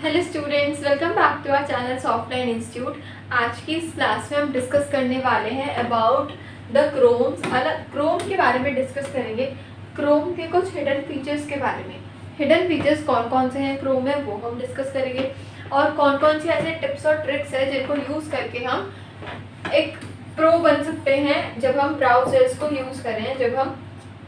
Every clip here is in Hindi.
Hello students, welcome back to our channel Softline Institute. आज की इस क्लास में हम डिस्कस करने वाले हैं अबाउट द क्रोम्स। क्रोम के बारे में डिस्कस करेंगे, क्रोम के कुछ हिडन फीचर्स के बारे में। हिडन फीचर्स कौन कौन से हैं क्रोम में वो हम डिस्कस करेंगे, और कौन कौन सी ऐसे टिप्स और ट्रिक्स है जिनको यूज़ करके हम एक प्रो बन सकते हैं जब हम ब्राउजर्स को यूज़ करें, जब हम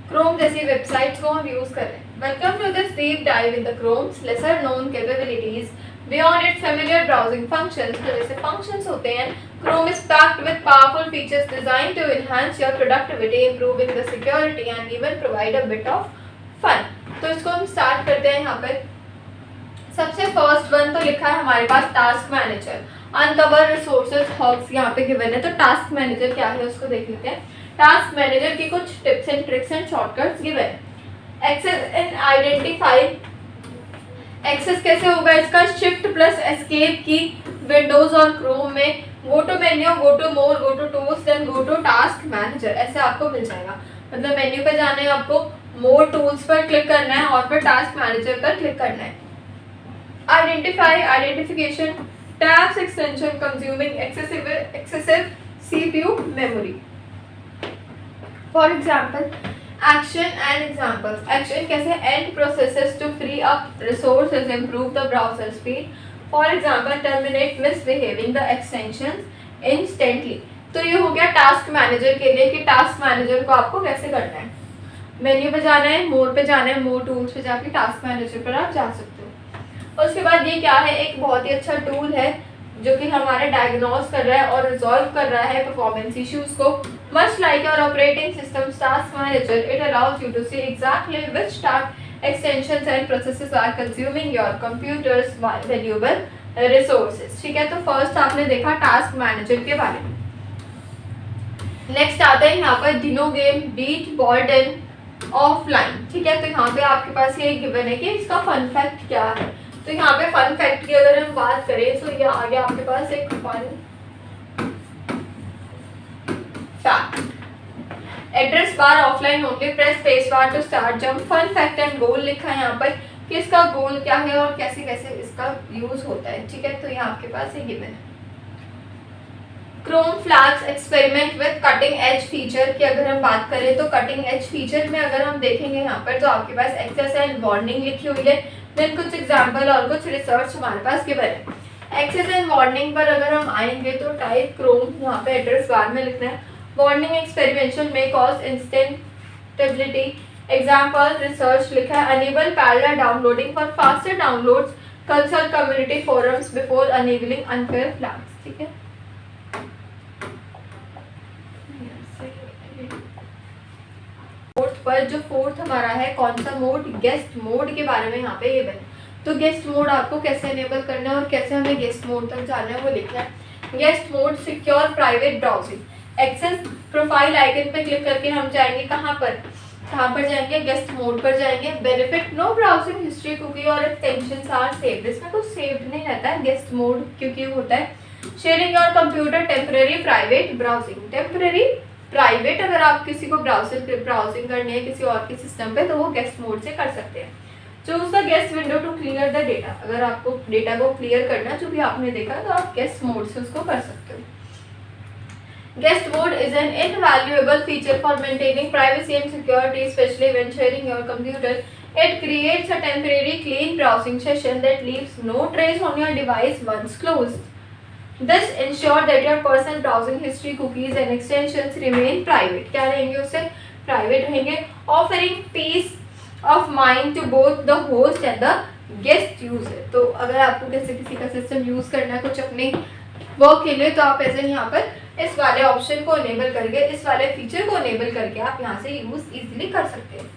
क्रोम जैसी वेबसाइट्स को हम यूज़ कर रहे हैं। Welcome to this deep dive in the Chrome's lesser known capabilities beyond its familiar browsing functions। तो जैसे functions होते हैं, Chrome is packed with powerful features designed to enhance your productivity, improving the security and even provide a bit of fun। तो इसको हम स्टार्ट करते हैं। यहाँ पे सबसे फर्स्ट वन तो लिखा है हमारे पास task manager, uncover resources hogs यहाँ पे गिवन है। तो टास्क मैनेजर क्या है उसको देख लेते हैं। टास्क मैनेजर की कुछ tips and tricks and shortcuts given है। एक्सेस एंड आइडेंटिफाई, एक्सेस कैसे होगा इसका, shift plus escape key Windows और क्रोम में go to menu, go to more, go to tools, then go to task manager, ऐसे आपको मिल जाएगा। मतलब मेन्यू पे जाना है आपको, मोर टूल्स पर क्लिक करना है और फिर टास्क मैनेजर पर क्लिक करना है। Identify, identification, tabs extension consuming excessive CPU memory. For example Action and examples. Action कैसे, end processes to free up resources, improve the browser speed. For example, terminate misbehaving the extensions instantly. तो ये हो गया टास्क मैनेजर के लिए कि टास्क मैनेजर को आपको कैसे करना है। मेन्यू पे जाना है, मोर पे जाना है, मोर टूल्स पे जाके टास्क मैनेजर पर आप जा सकते हो। उसके बाद ये क्या है, एक बहुत ही अच्छा टूल है जो कि हमारे डायग्नोज कर रहा है और रिजॉल्व कर रहा है परफॉर्मेंस इश्यूज को। Much like your operating system's task manager, it allows you to see exactly which task extensions and processes are consuming your computer's valuable resources। ठीक है, तो फर्स्ट आपने देखा टास्क मैनेजर के बारे में। नेक्स्ट आता है यहाँ पर दिनो गेम बीट बॉर्डन ऑफलाइन। ठीक है, तो यहाँ पे आपके पास ये गिवन है कि इसका फन फैक्ट क्या है। तो यहाँ पे फन फैक्ट की अगर हम बात करें तो ये आ गया आपके पास एक fun fact. Address bar offline only, press space bar to start jump. Fun fact and goal लिखा है यहाँ पर कि इसका गोल क्या है और कैसे कैसे इसका यूज होता है। ठीक है, तो ये आपके पास ये गिवन है। Chrome flags experiment with cutting edge feature की अगर हम बात करें तो कटिंग एज फीचर में अगर हम देखेंगे यहाँ पर तो आपके पास एक्सेस एंड वार्निंग लिखी हुई है, देन कुछ एग्जाम्पल और कुछ रिसर्च हमारे पास गिवन है। एक्सेस एंड वार्निंग पर अगर हम आएंगे तो टाइप क्रोम यहाँ पे एड्रेस बार में लिखना है। वार्निंग एक्सपेरिमेंटेशन में कॉज इंस्टेंटेबिलिटी, एग्जाम्पल रिसर्च लिखा है। Enable parallel downloading for faster downloads, consult community forums before enabling unfair flags. ठीक है, पर जो फोर्थ हमारा है कौन सा मोड, गेस्ट मोड के बारे में यहाँ पे ये बने। तो गेस्ट मोड आपको कैसे एनेबल करना है और कैसे हमें गेस्ट मोड तक जाना है वो लिखना है। Guest mode secure private browsing, access profile icon पे क्लिक करके हम जाएंगे कहाँ पर जाएंगे, गेस्ट मोड पर जाएंगे। Benefit, no browsing history cookie और एक्सटेंशंस आर सेव्ड, इसमें कुछ सेव्ड नहीं रहता है गेस्ट मोड क्योंकि होता है। Sharing your computer temporary private browsing, temporary private अगर आप किसी को ब्राउजिंग करनी है किसी और के सिस्टम पे तो वो गेस्ट मोड से कर सकते हैं। Choose the guest window to clear the data, अगर आपको डेटा को क्लियर करना जो भी आपने देखा तो आप गेस्ट मोड से उसको कर सकते हो। Guest mode is an invaluable feature for maintaining privacy and security, specially when sharing your computer. It creates a temporary clean browsing session that leaves no trace on your device once closed. This ensure that your personal browsing history, cookies and extensions remain private। क्या रहेंगे उससे, प्राइवेट रहेंगे। Offering peace of mind to both the host and the guest user। तो अगर आपको किसी का सिस्टम यूज करना है कुछ अपने वर्क के लिए तो आप ऐसे यहाँ पर इस वाले ऑप्शन को एनेबल करके, इस वाले फीचर को एनेबल करके आप यहाँ से यूज इजीली कर सकते हैं।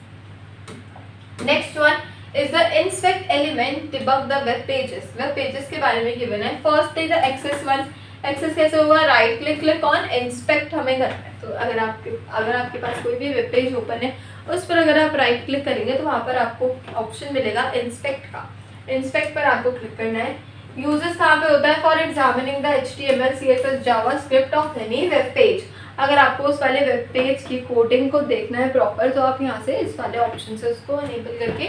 Next one is the inspect element, debug the web pages। web pages के बारे में गिवन है। फर्स्ट है the access one, access कैसे होगा, राइट क्लिक ऑन इंस्पेक्ट हमें करना है। तो अगर आपके पास कोई भी वेब पेज ओपन है उस पर अगर आप राइट क्लिक करेंगे तो वहाँ पर आपको ऑप्शन मिलेगा इंस्पेक्ट का, इंस्पेक्ट पर आपको क्लिक करना है। यूजेस कहाँ पे होता है, for examining the HTML CSS JavaScript of any web page. अगर आपको उस वाले वेब पेज की कोडिंग को देखना है प्रॉपर तो आप यहाँ से इस वाले ऑप्शन से उसको एनेबल करके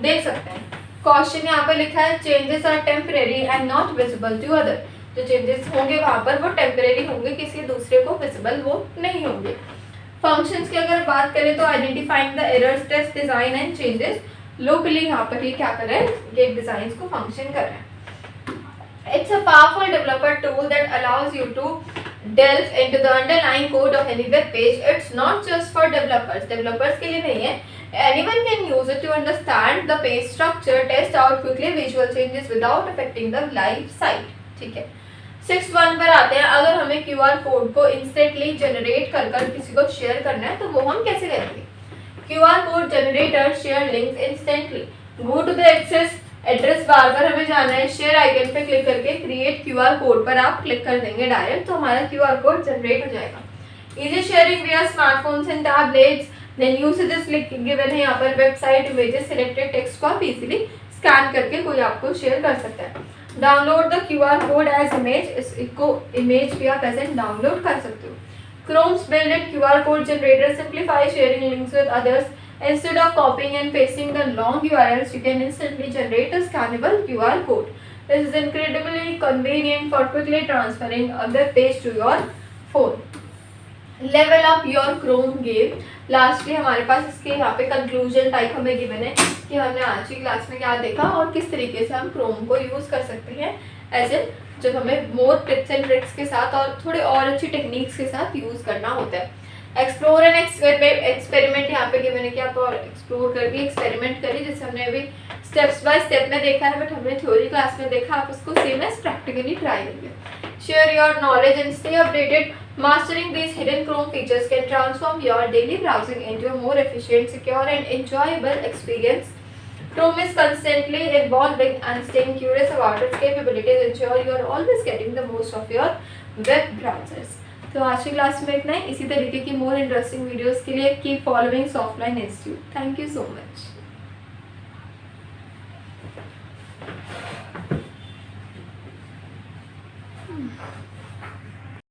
देख सकते हैं। क्वेश्चन यहाँ पर लिखा है changes are temporary and not visible to other. जो चेंजेस होंगे वहाँ पर वो टेम्परेरी होंगे, किसी दूसरे को विजिबल वो नहीं होंगे। फंक्शंस की अगर बात करें तो identifying the errors, test design and changes. Locally यहाँ पर ये क्या कर रहे हैं, ये डिजाइन को फंक्शन कर रहे हैं। It's a powerful developer tool that allows you to delve into the underlying code of any web page. It's not just for developers. Developers के लिए नहीं है. Anyone can use it to understand the page structure, test out quickly visual changes without affecting the live site. ठीक है. 6.1 पर आते हैं। अगर हमें QR कोड को इंस्टेंटली जनरेट कर किसी को शेयर करना है तो वो हम कैसे करेंगे? QR code generator share links instantly. Go to the access address bar पर हमें जाना है, शेयर आइकन पे क्लिक करके क्रिएट क्यूआर कोड पर आप क्लिक कर देंगे डायरेक्ट, तो हमारा क्यूआर कोड जनरेट हो जाएगा। Easy sharing via smartphones and tablets, then usages given है यहाँ पर, वेबसाइट, इमेजेस, सिलेक्टेड टेक्स्ट को आप इजीली स्कैन करके कोई आपको शेयर कर सकता है। Download the QR code as image, इसको इमेज भी आप एज एन डाउनलोड कर सकते हो। Chrome's build it QR code generator simplify sharing links with others. Instead of copying and pasting the long URLs, you can instantly generate a scannable QR code. This is incredibly convenient for quickly transferring a web page to your phone. Level up your Chrome game. Lastly हमारे पास इसके यहाँ पे conclusion type हमें given है कि हमने आज की क्लास में क्या देखा और किस तरीके से हम Chrome को यूज़ कर सकते हैं एज ए, जब हमें मोर टिप्स एंड ट्रिक्स के साथ और थोड़े और अच्छी टेक्निक्स के साथ यूज़ करना होता है। एक्सप्लोर एंड एक्सपेरिमेंट यहाँ पे गिवन है कि आप और एक्सप्लोर करके एक्सपेरिमेंट करिए, जैसे हमने अभी स्टेप्स बाय स्टेप में देखा है, बट हमने थ्योरी क्लास में देखा, आप उसको सेम एज प्रैक्टिकली ट्राई करिए। Share your knowledge and stay updated. Mastering these hidden Chrome features can transform your daily browsing into a more efficient, secure and enjoyable experience. Chrome is constantly evolving and staying curious about its capabilities ensure you are always getting the most of your web browsers. तो आज की क्लास में इतना ही। इसी तरीके की मोर इंटरेस्टिंग वीडियोस के लिए keep following Softline Institute. Thank you so much.